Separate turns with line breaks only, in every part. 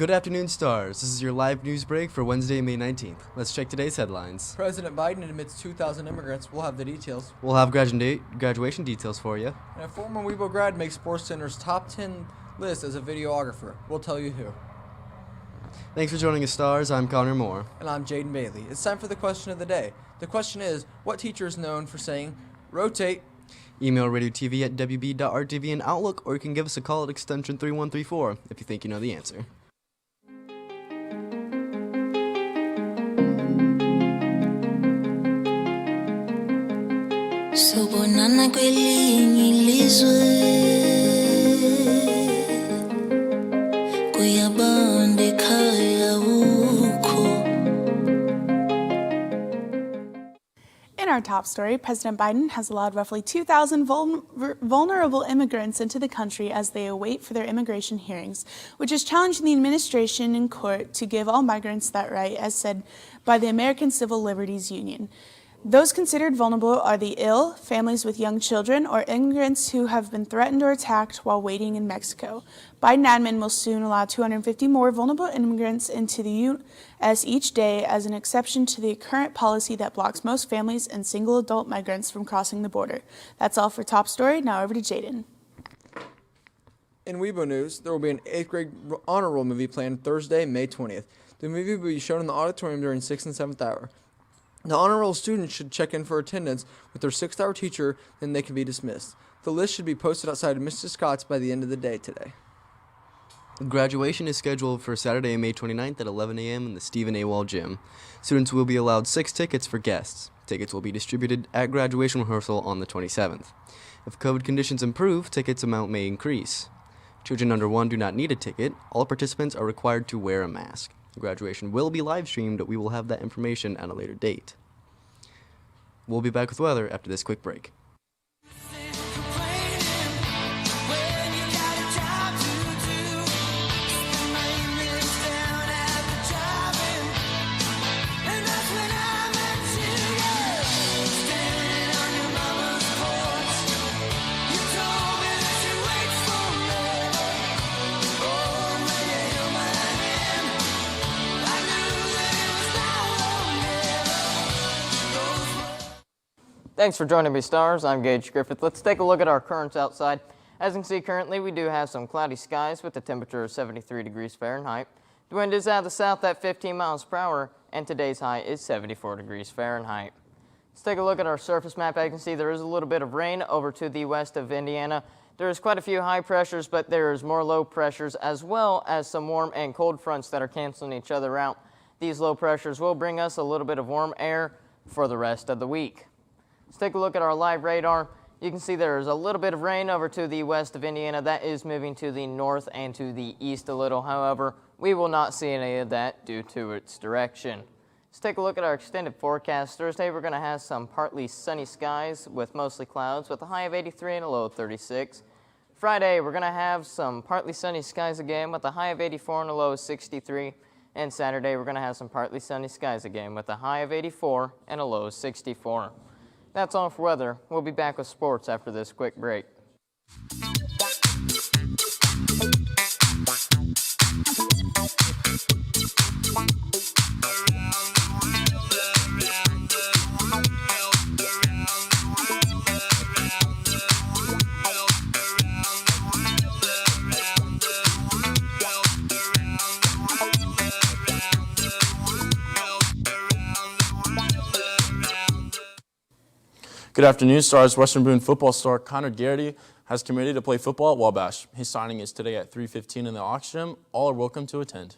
Good afternoon, Stars. This is your live news break for Wednesday, May 19th. Let's check today's headlines.
President Biden admits 2,000 immigrants. We'll have the details.
We'll have graduation details for you.
And a former WeBo grad makes SportsCenter's top 10 list as a videographer. We'll tell you who.
Thanks for joining us, Stars. I'm Connor Moore.
And I'm Jaden Bailey. It's time for the question of the day. The question is, what teacher is known for saying, rotate?
Email RadioTV at WB.RTV in Outlook, or you can give us a call at extension 3134 if you think you know the answer.
Sobonana kwelinye ilizwe kuyabanda ekhaya ukho.
In our top story, President Biden has allowed roughly 2,000 vulnerable immigrants into the country as they await for their immigration hearings, which is challenging the administration in court to give all migrants that right, as said by the American Civil Liberties Union. Those considered vulnerable are the ill, families with young children, or immigrants who have been threatened or attacked while waiting in Mexico. Biden admin will soon allow 250 more vulnerable immigrants into the U.S. each day as an exception to the current policy that blocks most families and single adult migrants from crossing the border. That's all for Top Story. Now over to Jaden.
In WeBo news, there will be an 8th grade honor roll movie planned Thursday, May 20th. The movie will be shown in the auditorium during 6th and 7th hour. The honor roll students should check in for attendance with their 6th hour teacher, then they can be dismissed. The list should be posted outside of Mrs. Scott's by the end of the day today.
Graduation is scheduled for Saturday, May 29th at 11 a.m. in the Stephen A. Wall Gym. Students will be allowed 6 tickets for guests. Tickets will be distributed at graduation rehearsal on the 27th. If COVID conditions improve, tickets amount may increase. Children under 1 do not need a ticket. All participants are required to wear a mask. The graduation will be live streamed, but we will have that information at a later date. We'll be back with weather after this quick break.
Thanks for joining me, Stars. I'm Gage Griffith. Let's take a look at our currents outside. As you can see, currently we do have some cloudy skies with a temperature of 73 degrees Fahrenheit. The wind is out of the south at 15 miles per hour, and today's high is 74 degrees Fahrenheit. Let's take a look at our surface map. As you can see, there is a little bit of rain over to the west of Indiana. There is quite a few high pressures, but there is more low pressures, as well as some warm and cold fronts that are canceling each other out. These low pressures will bring us a little bit of warm air for the rest of the week. Let's take a look at our live radar. You can see there's a little bit of rain over to the west of Indiana. That is moving to the north and to the east a little. However, we will not see any of that due to its direction. Let's take a look at our extended forecast. Thursday, we're going to have some partly sunny skies with mostly clouds with a high of 83 and a low of 36. Friday, we're going to have some partly sunny skies again with a high of 84 and a low of 63. And Saturday, we're going to have some partly sunny skies again with a high of 84 and a low of 64. That's all for weather. We'll be back with sports after this quick break.
Good afternoon, Stars. Western Boone football star Connor Garrity has committed to play football at Wabash. His signing is today at 3:15 in the Ox Gym. All are welcome to attend.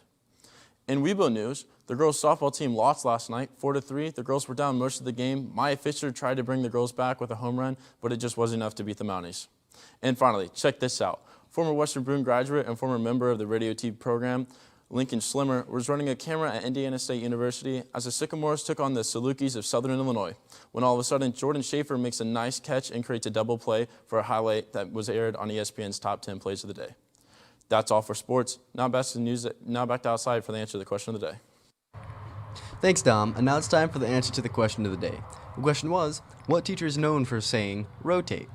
In WeBo news, the girls' softball team lost last night, 4-3. The girls were down most of the game. Maya Fisher tried to bring the girls back with a home run, but it just wasn't enough to beat the Mounties. And finally, check this out. Former Western Boone graduate and former member of the Radio TV program, Lincoln Schlimmer, was running a camera at Indiana State University as the Sycamores took on the Salukis of Southern Illinois, when all of a sudden Jordan Schaefer makes a nice catch and creates a double play for a highlight that was aired on ESPN's Top 10 Plays of the Day. That's all for sports. Now back to outside for the answer to the question of the day.
Thanks, Dom. And now it's time for the answer to the question of the day. The question was, what teacher is known for saying rotate?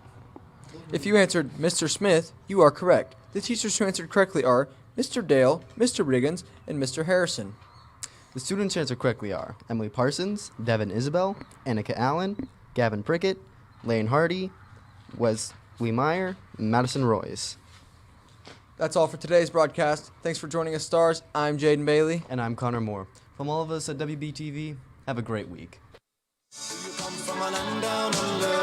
If you answered Mr. Smith, you are correct. The teachers who answered correctly are Mr. Dale, Mr. Riggins, and Mr. Harrison.
The students who answer correctly are Emily Parsons, Devin Isabel, Annika Allen, Gavin Prickett, Lane Hardy, Wesley Meyer, and Madison Royce.
That's all for today's broadcast. Thanks for joining us, Stars. I'm Jaden Bailey.
And I'm Connor Moore. From all of us at WBTV, have a great week.
You come from a land down under.